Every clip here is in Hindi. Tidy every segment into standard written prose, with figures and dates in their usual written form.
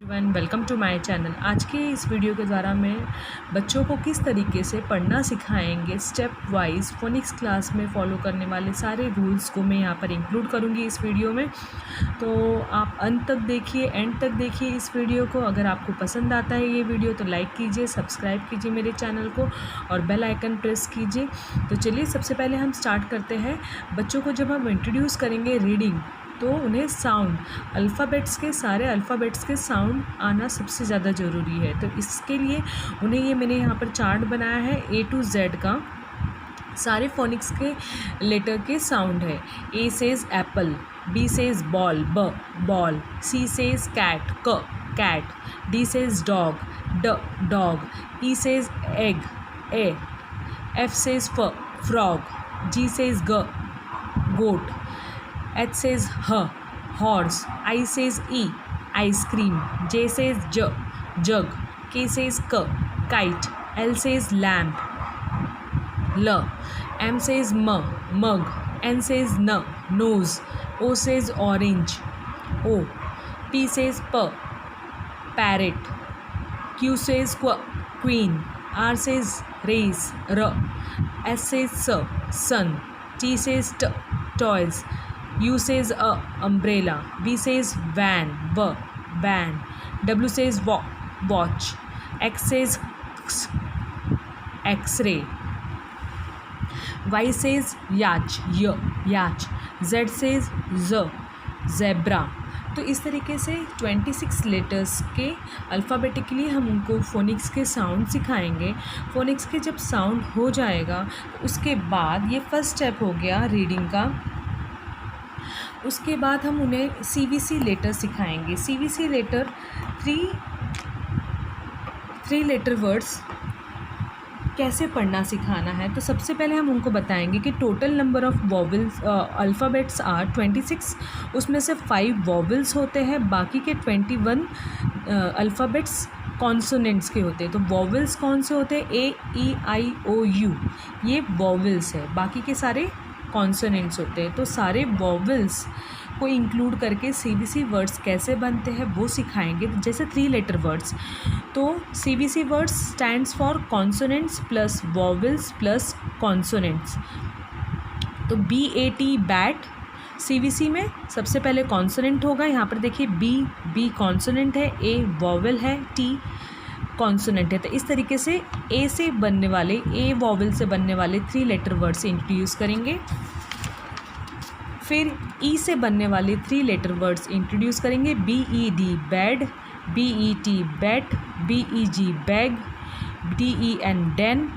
Everyone, welcome to my channel. आज के इस वीडियो के द्वारा मैं बच्चों को किस तरीके से पढ़ना सिखाएंगे स्टेप वाइज फोनिक्स क्लास में फॉलो करने वाले सारे रूल्स को मैं यहाँ पर इंक्लूड करूँगी इस वीडियो में। तो आप अंत तक देखिए, एंड तक देखिए इस वीडियो को। अगर आपको पसंद आता है ये वीडियो तो लाइक कीजिए, सब्सक्राइब कीजिए मेरे चैनल को और बेल आइकन प्रेस कीजिए। तो चलिए सबसे पहले हम स्टार्ट करते हैं। बच्चों को जब हम इंट्रोड्यूस करेंगे रीडिंग तो उन्हें साउंड, सारे अल्फ़ाबेट्स के साउंड आना सबसे ज़्यादा ज़रूरी है। तो इसके लिए उन्हें ये मैंने यहाँ पर चार्ट बनाया है A to Z का, सारे फोनिक्स के लेटर के साउंड है। A says Apple, B says ball, ब बॉल, C सेज कैट, क कैट, D सेज डॉग, ड डॉग, E सेज एग, ए, F says frog, G says ग गोट, H says her, horse, I says E, ice cream, J says jug, K says kite, L says lamp, L, M says mug, N says nose, O says orange, O, P says parrot, Q says queen, R says race, R, S says sun, T says toys, U says umbrella, V says van, W says watch, X says x-ray, Y says yacht, Z says zebra। तो इस तरीके से 26 लेटर्स के अल्फ़ाबेटिकली हम उनको फोनिक्स के साउंड सिखाएंगे। फोनिक्स के जब साउंड हो जाएगा तो उसके बाद ये फर्स्ट स्टेप हो गया रीडिंग का। उसके बाद हम उन्हें CVC लेटर सिखाएंगे। CVC letter three letter words कैसे पढ़ना सिखाना है। तो सबसे पहले हम उनको बताएंगे कि total number of vowels alphabets are 26। उसमें से 5 वॉवल्स होते हैं, बाकी के 21 अल्फ़ाबेट्स कॉन्सोनेंट्स के होते हैं। तो वॉवल्स कौन से होते हैं? A, E, I, O, U, ये वॉवल्स है। बाकी के सारे कॉन्सोनेंट्स होते हैं। तो सारे वॉवल्स को इंक्लूड करके CVC वर्ड्स कैसे बनते हैं वो सिखाएंगे। जैसे 3 लेटर वर्ड्स, तो CVC words stands for consonants plus vowels plus consonants. तो BAT बैट CVC में सबसे पहले कॉन्सोनेंट होगा। यहाँ पर देखिए B कॉन्सोनेंट है, A वॉवल है, T कॉन्सोनेंट है। तो इस तरीके से A वॉवल से बनने वाले 3 लेटर वर्ड्स इंट्रोड्यूस करेंगे। फिर E से बनने वाले 3 लेटर वर्ड्स इंट्रोड्यूस करेंगे। BED bed, BET bet, BEG beg, DEN den.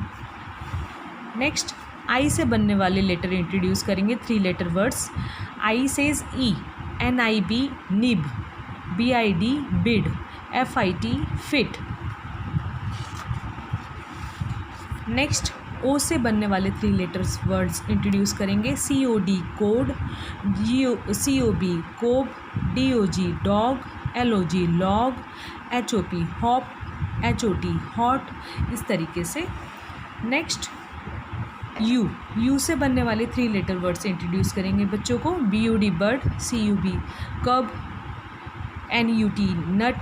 Next I से बनने वाले लेटर इंट्रोड्यूस करेंगे 3 letter words. I says E, NIB nib, BID bid, FIT fit. Next O से बनने वाले 3 लेटर्स वर्ड्स इंट्रोड्यूस करेंगे। COD cod, COB cob, DOG dog, LOG log, HOP hop, HOT hot, इस तरीके से। नेक्स्ट U से बनने वाले 3 लेटर वर्ड्स इंट्रोड्यूस करेंगे बच्चों को। BUD बर्ड, CUB कब, NUT नट,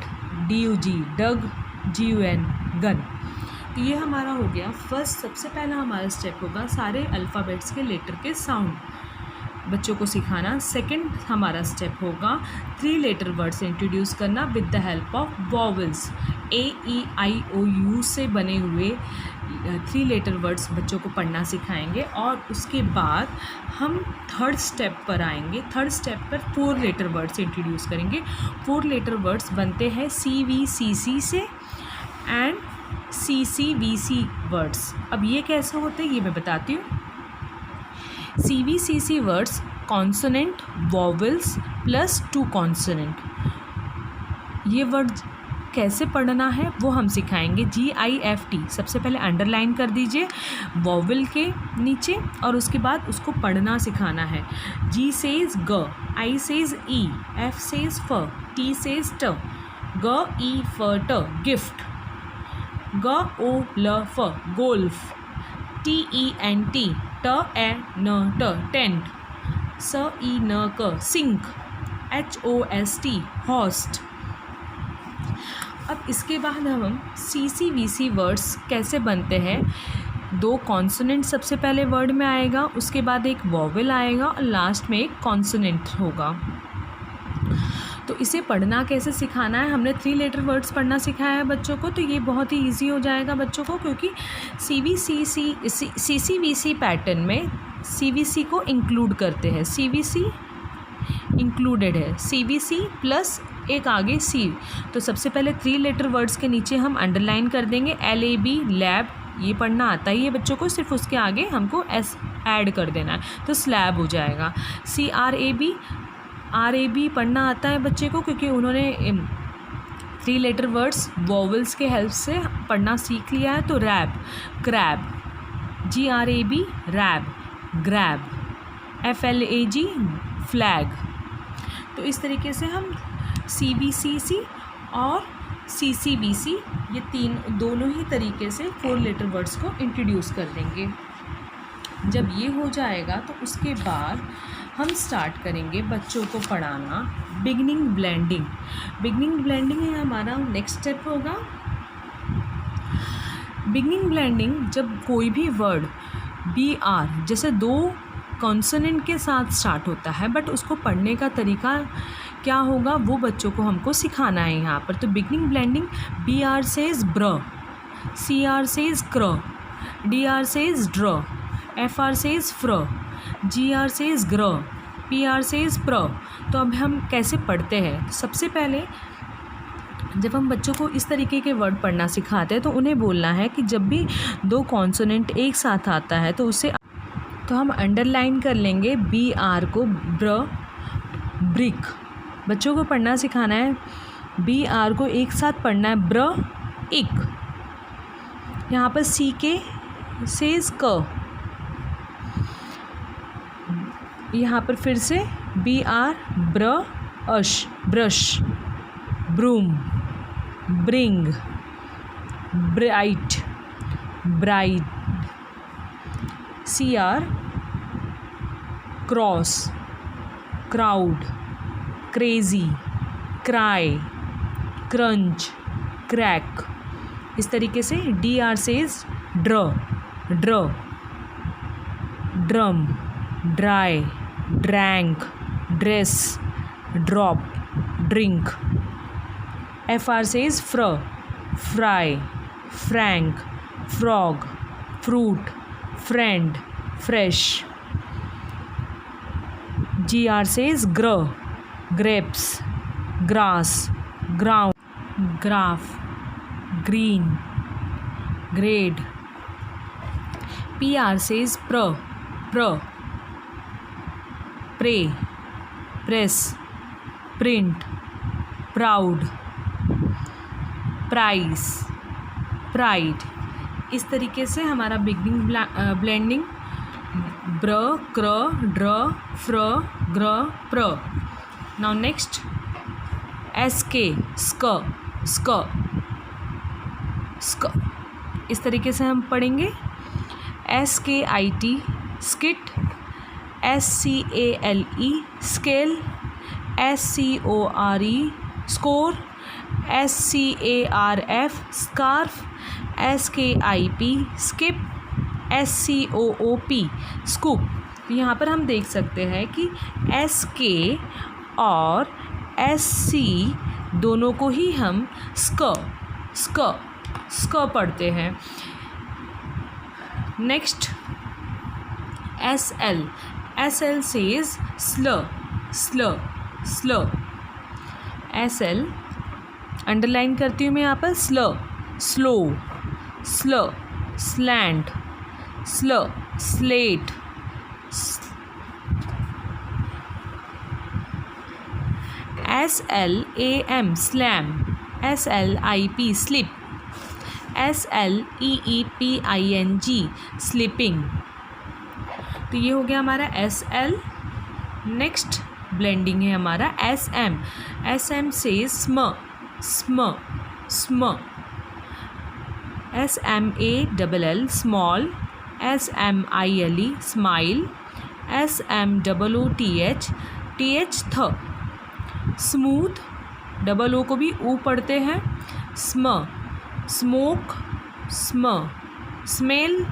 DUG डग, GUN गन। तो ये हमारा हो गया फर्स्ट। सबसे पहला हमारा स्टेप होगा सारे अल्फ़ाबेट्स के लेटर के साउंड बच्चों को सिखाना। सेकंड हमारा स्टेप होगा 3 लेटर वर्ड्स इंट्रोड्यूस करना with the help of vowels. A, E, I, O, U से बने हुए 3 लेटर वर्ड्स बच्चों को पढ़ना सिखाएंगे। और उसके बाद हम थर्ड स्टेप पर आएंगे। थर्ड स्टेप पर 4 लेटर वर्ड्स इंट्रोड्यूस करेंगे। 4 लेटर वर्ड्स बनते हैं CVCC से एंड CCVC वर्ड्स। अब ये कैसे होते हैं ये मैं बताती हूँ। CVCC words consonant, vowels plus 2 consonant. ये वर्ड कैसे पढ़ना है वो हम सिखाएंगे। GIFT सबसे पहले अंडरलाइन कर दीजिए वॉवल के नीचे और उसके बाद उसको पढ़ना सिखाना है। G सेज ग, I says E, F says फ, T सेज ट, ग E फ ट गिफ्ट, ग ओ ल फ गोल्फ, TENT ट ए न ट टेंट, स ई न क सिंक, HOST होस्ट, अब इसके बाद हम CCVC वर्ड्स कैसे बनते हैं। 2 कॉन्सोनेंट सबसे पहले वर्ड में आएगा, उसके बाद एक वॉवेल आएगा और लास्ट में एक कॉन्सोनेंट होगा। तो इसे पढ़ना कैसे सिखाना है, हमने 3 लेटर वर्ड्स पढ़ना सिखाया है बच्चों को, तो ये बहुत ही इजी हो जाएगा बच्चों को, क्योंकि CCVC पैटर्न में CVC को इंक्लूड करते हैं। CVC इंक्लूडेड है, CVC प्लस एक आगे C। तो सबसे पहले 3 लेटर वर्ड्स के नीचे हम अंडरलाइन कर देंगे LAB, लैब, ये पढ़ना आता ही है बच्चों को, सिर्फ उसके आगे हमको S ऐड कर देना है, तो स्लैब हो जाएगा। RAB पढ़ना आता है बच्चे को, क्योंकि उन्होंने 3 लेटर वर्ड्स वॉवल्स के हेल्प से पढ़ना सीख लिया है। तो rab, crab, GRAB rab, grab, FLAG flag. तो इस तरीके से हम CVCC और CCVC ये दोनों ही तरीके से 4 लेटर वर्ड्स को इंट्रोड्यूस कर देंगे। जब ये हो जाएगा तो उसके बाद हम स्टार्ट करेंगे बच्चों को पढ़ाना बिगनिंग ब्लेंडिंग। बिगनिंग ब्लेंडिंग ये हमारा नेक्स्ट स्टेप होगा। बिगनिंग ब्लेंडिंग, जब कोई भी वर्ड BR जैसे 2 कॉन्सोनेंट के साथ स्टार्ट होता है, बट उसको पढ़ने का तरीका क्या होगा वो बच्चों को हमको सिखाना है यहाँ पर। तो बिगनिंग ब्लेंडिंग, BR सेज ब्र, CR सेज क्र, DR सेज ड्र, FR सेज फ्र, GR सेज ग्र, PR सेज प्र। तो अब हम कैसे पढ़ते हैं, सबसे पहले जब हम बच्चों को इस तरीके के वर्ड पढ़ना सिखाते हैं तो उन्हें बोलना है कि जब भी 2 कॉन्सोनेंट एक साथ आता है तो उसे, तो हम अंडरलाइन कर लेंगे BR को, ब्र, ब्रिक। बच्चों को पढ़ना सिखाना है, BR को एक साथ पढ़ना है, ब्र, इक। यहाँ पर CK सेज क, यहाँ पर फिर से BR, br, ash, brush, broom, bring, bright, bride, CR cross, crowd, crazy, cry, crunch, crack. इस तरीके से DR says dr, dr, drum, dry, drank, dress, drop, drink. FR says fr, fry, frank, frog, fruit, friend, fresh. GR says gr, grapes, grass, ground, graph, green, grade. PR says pr, pr, pray, press, print, proud, price, pride. इस तरीके से हमारा बिगनिंग ब्लेंडिंग ब्र, क्र, ड्र, फ्र, ग्र, प्र। Now next SK, स्क, स्क, स्क। इस तरीके से हम पढ़ेंगे SKIT, skit, SCALE, scale, SCORE, score, SCARF, scarf, SKIP, skip, SCOOP, scoop. तो यहाँ पर हम देख सकते हैं कि SK और SC दोनों को ही हम स्क, स्क, स्क पढ़ते हैं। नेक्स्ट SL, SL सेज स्ल, स्ल, स्ल। SL अंडरलाइन करती हूँ मैं यहाँ पर, स्ल, स्लो, स्ल, स्लैंट, स्ल, slate, SLAM, slam, SLIP, slip, SLEEPING, sleeping. तो ये हो गया हमारा SL। नेक्स्ट ब्लेंडिंग है हमारा SM, SM से स्म, स्म, स्म, SMALL, small, SMILE, smile, SMOOTH, TH, थ। स्मूथ, डबल ओ को भी ऊ पढ़ते हैं, स्म, स्मोक, स्म, स्मेल,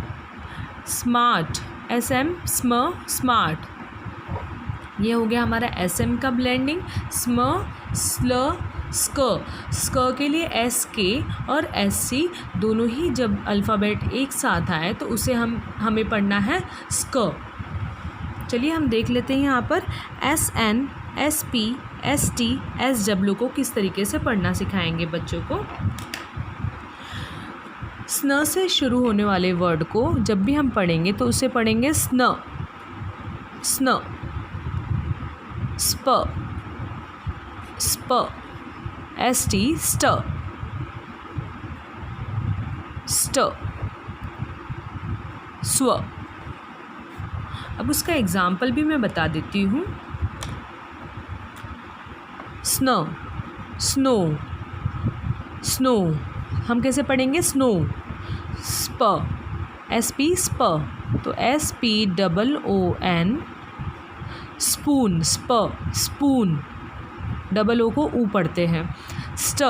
स्मार्ट, SM, स्म, स्मार्ट। ये हो गया हमारा SM का ब्लेंडिंग। स्म, स्ल, स्क, स्क के लिए SK और SC दोनों ही जब अल्फ़ाबेट एक साथ आए तो उसे हमें पढ़ना है स्क। चलिए हम देख लेते हैं यहाँ पर SN, SP, ST, SW को किस तरीके से पढ़ना सिखाएंगे बच्चों को। स्न से शुरू होने वाले वर्ड को जब भी हम पढ़ेंगे तो उसे पढ़ेंगे स्न, स्न, स्प, स्प, ST, स्ट, स्ट, स्व। अब उसका एग्जाम्पल भी मैं बता देती हूँ। स्नो, स्नो, स्नो, हम कैसे पढ़ेंगे स्नो। स्प, SP, स्प, तो SPOON, स्पून, स्प, स्पून, डबल ओ को ऊ पढ़ते हैं। स्ट,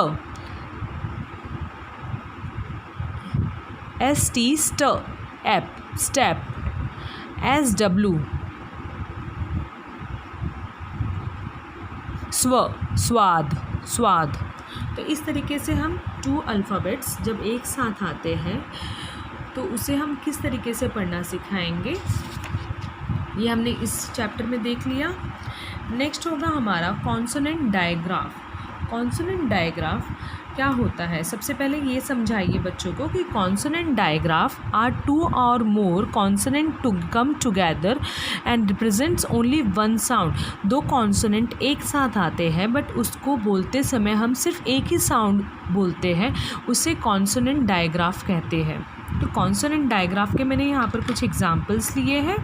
ST, स्ट, एप, स्टेप, SW, स्व, स्वाद, स्वाद। तो इस तरीके से हम 2 अल्फ़ाबेट्स जब एक साथ आते हैं तो उसे हम किस तरीके से पढ़ना सिखाएंगे, ये हमने इस चैप्टर में देख लिया। नेक्स्ट होगा हमारा कॉन्सोनेंट डायग्राफ। कॉन्सोनेंट डायग्राफ क्या होता है, सबसे पहले ये समझाइए बच्चों को कि कॉन्सोनेंट डायग्राफ आर 2 और more consonant to come together and represents only 1 sound. 2 consonant एक साथ आते हैं बट उसको बोलते समय हम सिर्फ एक ही साउंड बोलते हैं, उसे कॉन्सोनेंट डायग्राफ कहते हैं। तो कॉन्सोनेंट डायग्राफ के मैंने यहाँ पर कुछ एग्जाम्पल्स लिए हैं।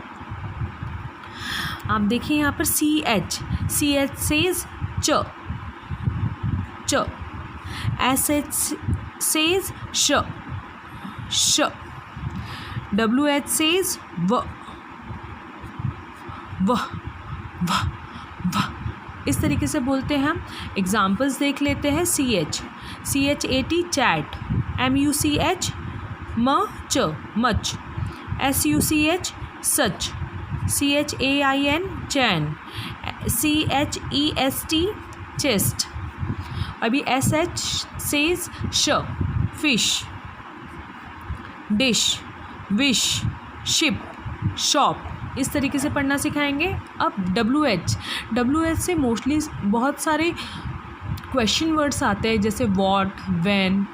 आप देखिए यहाँ पर CH, CH सेज च, च, SH सेज श, श, WH सेज व, व, व, व। इस तरीके से बोलते हैं हम। एग्जाम्पल्स देख लेते हैं। CH, CHAT चैट, MUCH म, च, मच, SUCH सच, CHAIN चैन, CHEST चेस्ट। अभी SH सेज श, fish, dish, wish, ship, shop. इस तरीके से पढ़ना सिखाएंगे। अब WH से मोस्टली बहुत सारे क्वेश्चन वर्ड्स आते हैं जैसे वॉट, व्हेन,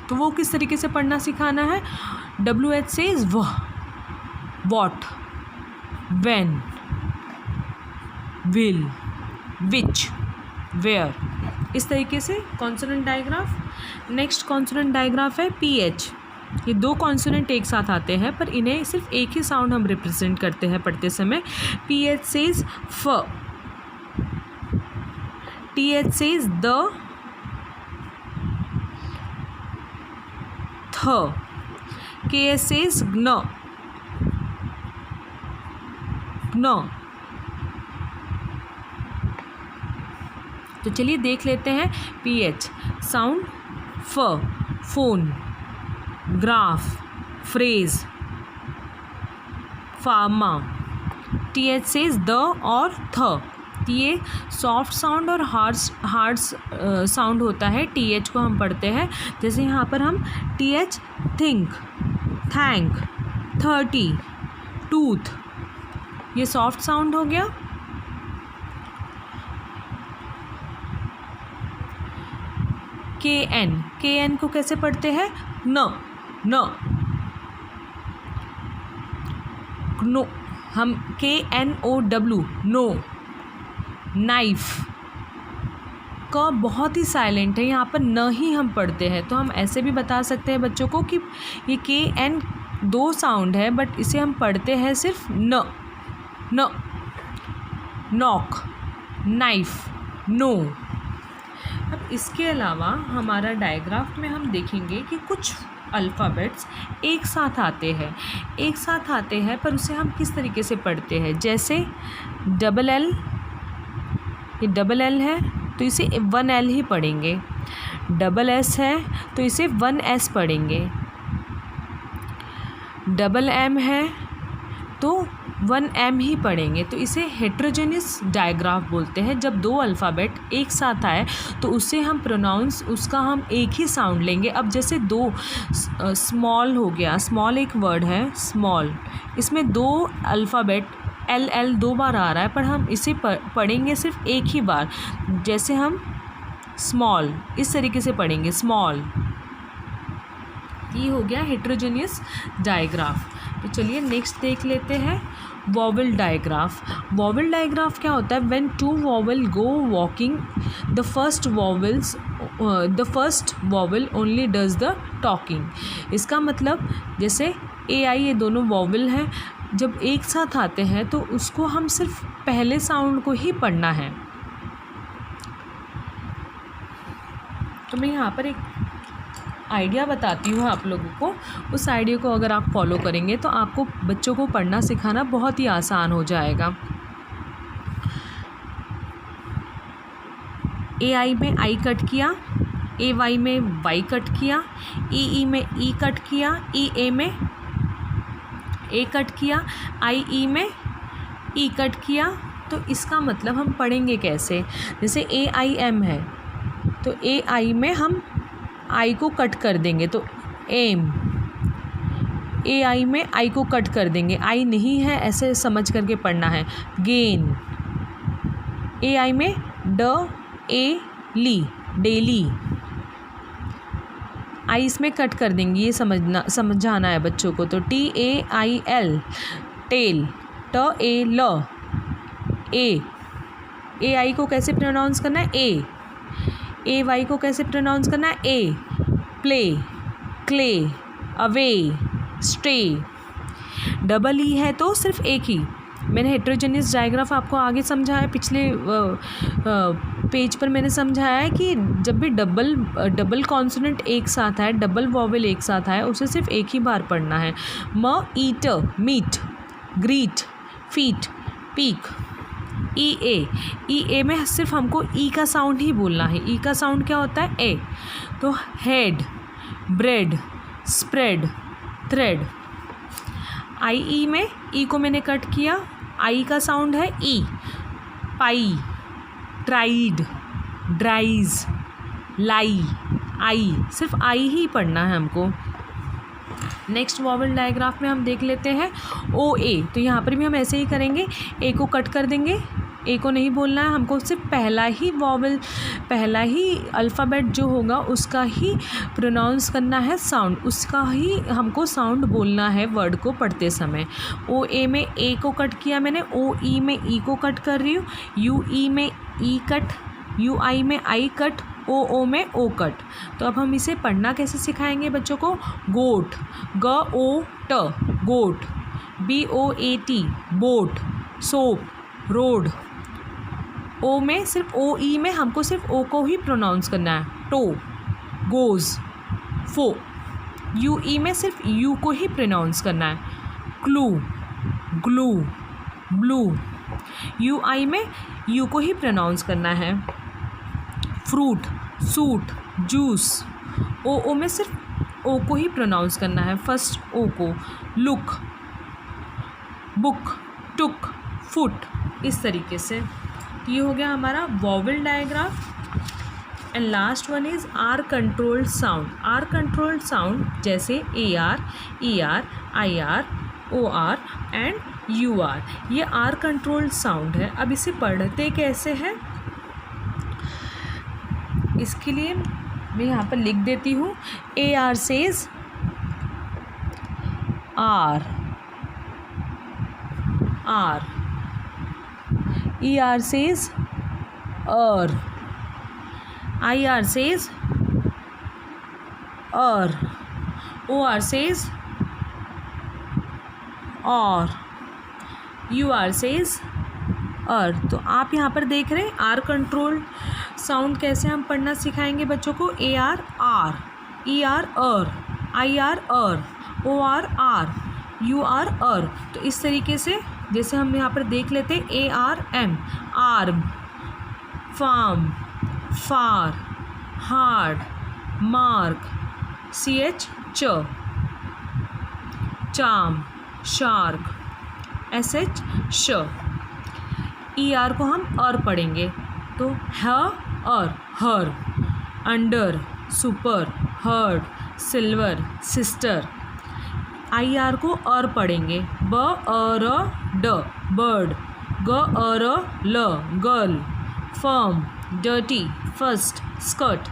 तो वो किस तरीके से पढ़ना सिखाना है। WH सेज वह, what, when, will, which, where। इस तरीके से consonant digraph. Next consonant digraph है PH। ये 2 कॉन्सोनेंट एक साथ आते हैं पर इन्हें सिर्फ एक ही साउंड हम रिप्रेजेंट करते हैं पढ़ते समय। PH सेज फ, TH सेज द, थ, KS सेज ग्न, ग्न। तो चलिए देख लेते हैं। PH साउंड फ, phone, graph, phrase, pharma. TH says the और थ। ये सॉफ्ट साउंड और हार्ड साउंड होता है। TH को हम पढ़ते हैं, जैसे यहाँ पर हम TH थिंक, थैंक, 30, टूथ, ये सॉफ्ट साउंड हो गया। KN को कैसे पढ़ते हैं, न, न, नो, हम KNOW, नो। नाइफ का बहुत ही साइलेंट है, यहाँ पर न ही हम पढ़ते हैं, तो हम ऐसे भी बता सकते हैं बच्चों को कि ये KN 2 साउंड है बट इसे हम पढ़ते हैं सिर्फ न, न, नॉक, नाइफ, नो। अब इसके अलावा हमारा डायग्राफ में हम देखेंगे कि कुछ अल्फ़ाबेट्स एक साथ आते हैं पर उसे हम किस तरीके से पढ़ते हैं। जैसे LL, ये LL है तो इसे 1L ही पढ़ेंगे। डबल एस है तो इसे 1S पढ़ेंगे, डबल एम है तो 1M ही पढ़ेंगे। तो इसे हेट्रोजेनियस डायग्राफ बोलते हैं। जब दो अल्फ़ाबेट एक साथ आए तो उससे हम प्रोनाउंस उसका हम एक ही साउंड लेंगे। अब जैसे दो स्मॉल हो गया, स्मॉल एक वर्ड है स्मॉल, इसमें दो अल्फ़ाबेट LL 2 बार आ रहा है, पर हम इसे पढ़ेंगे सिर्फ एक ही बार। जैसे हम स्मॉल इस तरीके से पढ़ेंगे स्मॉल, ये हो गया हेट्रोजेनियस डायग्राफ। तो चलिए नेक्स्ट देख लेते हैं वॉवल डायग्राफ। वॉवल डायग्राफ क्या होता है? When two vowel go walking the first vowel only does the talking. इसका मतलब जैसे AI ये दोनों वॉवल हैं, जब एक साथ आते हैं तो उसको हम सिर्फ पहले साउंड को ही पढ़ना है। तो मैं यहाँ पर एक आइडिया बताती हूँ आप लोगों को। उस आइडिया को अगर आप फॉलो करेंगे तो आपको बच्चों को पढ़ना सिखाना बहुत ही आसान हो जाएगा। AI में I कट किया, AY में Y कट किया, EE में E कट किया, EA में A कट किया, IE में E कट किया। तो इसका मतलब हम पढ़ेंगे कैसे? जैसे AIM है तो AI में हम I को कट कर देंगे तो एम, AI में I को कट कर देंगे, I नहीं है ऐसे समझ करके पढ़ना है। गेन, AI में ली डेली, I इसमें कट कर देंगे, ये समझाना है बच्चों को। तो TAIL टेल, TAL AI को कैसे प्रोनाउंस करना है? A, AY को कैसे प्रोनाउंस करना है? A, play, clay, away, stay. Double E है तो सिर्फ एक ही। मैंने हेट्रोजेनियस डायग्राफ आपको आगे समझाया, पिछले पेज पर मैंने समझाया है कि जब भी डबल कॉन्सोनेंट एक साथ आए, डबल वॉवेल एक साथ आए, उसे सिर्फ एक ही बार पढ़ना है। Eater, meet, greet, feet, peak. EA में सिर्फ हमको E का साउंड ही बोलना है। E का साउंड क्या होता है? ए। तो head, bread, spread, thread. IE में E को मैंने कट किया, I का साउंड है E। पाई, ट्राइड, ड्राइज, लाई, आई, सिर्फ I ही पढ़ना है हमको। नेक्स्ट वॉवल डायग्राफ में हम देख लेते हैं OA। तो यहाँ पर भी हम ऐसे ही करेंगे, A को कट कर देंगे, A को नहीं बोलना है हमको, सिर्फ पहला ही वॉवल, पहला ही अल्फ़ाबेट जो होगा उसका ही प्रोनाउंस करना है साउंड, उसका ही हमको साउंड बोलना है वर्ड को पढ़ते समय। OA में A को कट किया मैंने, OE में E को कट कर रही हूँ, UE में E कट, UI में I कट, OO में O कट। तो अब हम इसे पढ़ना कैसे सिखाएंगे बच्चों को? गोट, GOT गोट, BOAT boat, soap, road. O में सिर्फ OE में हमको सिर्फ O को ही प्रोनाउंस करना है। To, goes, four. UE में सिर्फ U को ही प्रोनाउंस करना है। Clue, glue, blue. UI में U को ही प्रोनाउंस करना है। Fruit, suit, juice. OO में सिर्फ O को ही प्रोनाउंस करना है, फर्स्ट O को। Look, book, took, foot. इस तरीके से ये हो गया हमारा vowel digraph. And last one is R controlled sound. R controlled sound जैसे AR, ER, IR, OR and UR, ये आर कंट्रोल्ड साउंड है। अब इसे पढ़ते कैसे हैं, इसके लिए मैं यहाँ पर लिख देती हूँ। AR says R, R. ER says IR says OR says और, UR says तो आप यहाँ पर देख रहे हैं आर कंट्रोल साउंड कैसे हम पढ़ना सिखाएंगे बच्चों को। AR R, ER IR OR R, UR तो इस तरीके से जैसे हम यहाँ पर देख लेते हैं ARM आर्म, फार्म, फार, हार्ड, मार्क, CH च, चाम, शार्क, SH श। ER को हम और पढ़ेंगे तो ह और her, under, super, heard, silver, sister. IR को और पढ़ेंगे ब अर ड, बर्ड, ग अर ल, girl, firm, dirty, first, skirt.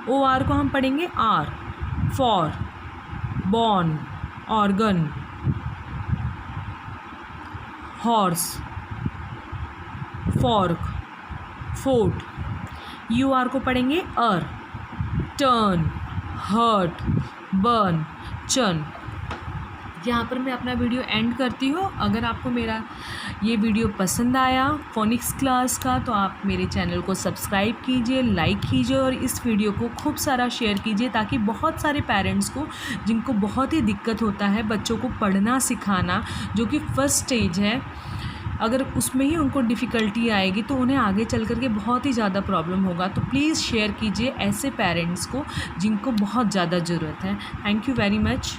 OR को हम पढ़ेंगे R, for, born, organ, horse, fork, fort. UR को पढ़ेंगे अर, टर्न, हर्ट, बर्न, चर्न। यहाँ पर मैं अपना वीडियो एंड करती हूँ। अगर आपको मेरा ये वीडियो पसंद आया फोनिक्स क्लास का तो आप मेरे चैनल को सब्सक्राइब कीजिए, लाइक कीजिए और इस वीडियो को खूब सारा शेयर कीजिए ताकि बहुत सारे पेरेंट्स को जिनको बहुत ही दिक्कत होता है बच्चों को पढ़ना सिखाना, जो कि फर्स्ट स्टेज है, अगर उसमें ही उनको डिफ़िकल्टी आएगी तो उन्हें आगे चल कर के बहुत ही ज़्यादा प्रॉब्लम होगा। तो प्लीज़ शेयर कीजिए ऐसे पेरेंट्स को जिनको बहुत ज़्यादा ज़रूरत है। Thank you very much.